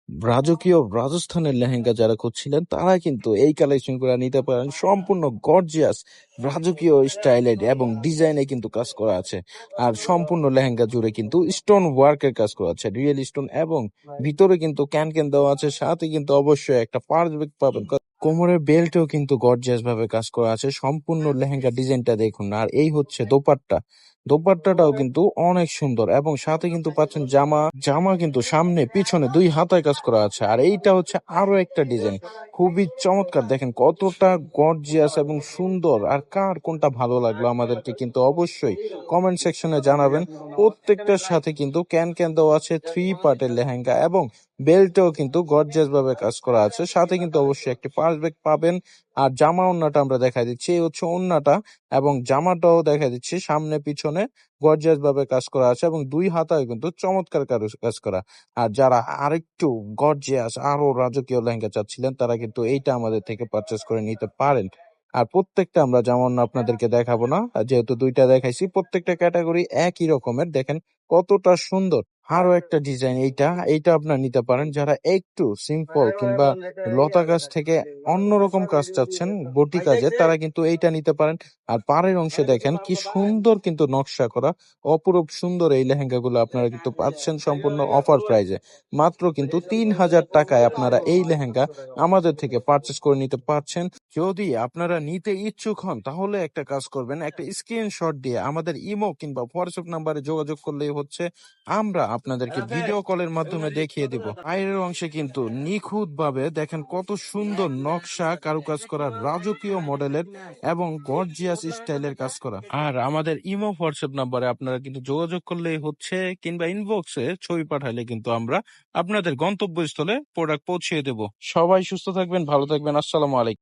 রাজকীয় রাজস্থানের লেহেঙ্গা যারা খুঁজছিলেন তারা কিন্তু এই কালেকশন গুলো নিতে পারেন। সম্পূর্ণ গর্জিয়াস রাজকীয় স্টাইলে এবং ডিজাইনে কিন্তু কাজ করা আছে। আর সম্পূর্ণ লেহেঙ্গা জুড়ে কিন্তু স্টোন ওয়ার্কের কাজ করা আছে, রিয়েল স্টোন, এবং ভিতরে কিন্তু ক্যান ক্যান দেওয়া আছে। সাথে কিন্তু অবশ্যই একটা পার্স ব্যাগ পাবেন। কোমরের বেল্টেও কিন্তু গর্জিয়াস ভাবে কাজ করা আছে। সম্পূর্ণ লেহেঙ্গা ডিজাইনটা দেখুন। আর এই হচ্ছে দোপাট্টা। দোপাট্টাটাও কিন্তু অনেক সুন্দর, এবং সাথে কিন্তু পাচ্ছেন জামা। জামা কিন্তু সামনে পিছনে দুই হাতায় কাজ করা আছে। আর এইটা হচ্ছে আরো একটা ডিজাইন, খুবই চমৎকার। দেখেন কতটা গর্জিয়াস এবং সুন্দর। আর কার কোনটা ভালো লাগলো আমাদেরকে কিন্তু অবশ্যই কমেন্ট সেকশনে জানাবেন। প্রত্যেকটার সাথে কিন্তু ক্যান ক্যান দেওয়া আছে, থ্রি পার্টের লেহেঙ্গা, এবং বেল্টেও কিন্তু গর্জিয়াস ভাবে কাজ করা আছে। সাথে কিন্তু অবশ্যই একটি পার্স ব্যাগ পাবেন। আর জামা ওড়নাটা আমরা দেখা দিচ্ছি, এই হচ্ছে ওড়নাটা, এবং জামাটাও দেখা দিচ্ছি সামনে পিছনে গর্জিয়াস ভাবে কাজ করা আছে, এবং দুই হাতায় কিন্তু চমৎকার কাজ করা। আর যারা আরেকটু গর্জিয়াস আরো রাজকীয় লেহেঙ্গা চাচ্ছিলেন তারা কিন্তু এইটা আমাদের থেকে পারচেস করে নিতে পারেন। আর প্রত্যেকটা আমরা যেমন আপনাদেরকে দেখাবো না, আর যেহেতু দুইটা দেখাইছি, প্রত্যেকটা ক্যাটাগরি একই রকমের। দেখেন কতটা সুন্দর। আরো একটা ডিজাইন, এইটা এইটা আপনার নিতে পারেন যারা একটু সিম্পল কিংবা লতা কাজ থেকে অন্যরকম কাজ চাচ্ছেন, বটি কাজে, তারা কিন্তু এইটা নিতে পারেন। আর পাড়ের অংশে দেখেন কি সুন্দর কিন্তু নকশা করা, অপরূপ সুন্দর এই লেহেঙ্গা গুলো আপনারা কিন্তু পাচ্ছেন সম্পূর্ণ অফার প্রাইজে। মাত্র কিন্তু ৩,০০০ টাকায় আপনারা এই লেহেঙ্গা আমাদের থেকে পারচেস করে নিতে পারছেন। যদি আপনারা নিতে ইচ্ছুক হন তাহলে একটা কাজ করবেন, একটা স্ক্রিনশট দিয়ে আমাদের ইমো কিংবা হোয়াটসঅ্যাপ নাম্বারে যোগাযোগ করলেই হচ্ছে আমরা আপনাদেরকে ভিডিও কলের মাধ্যমে দেখিয়ে দিব। বাইরের অংশে কিন্তু নিখুঁত ভাবে দেখেন কত সুন্দর নকশা কারুকাজ করা, রাজকীয় মডেলের এবং গর্জিয়াস স্টাইলের কাজ করা। আর আমাদের ইমো হোয়াটসঅ্যাপ নাম্বারে আপনারা কিন্তু যোগাযোগ করলেই হচ্ছে, কিংবা ইনবক্সে ছবি পাঠালে কিন্তু আমরা আপনাদের গন্তব্যস্থলে প্রোডাক্ট পৌঁছিয়ে দেব। সবাই সুস্থ থাকবেন, ভালো থাকবেন। আসসালামু আলাইকুম।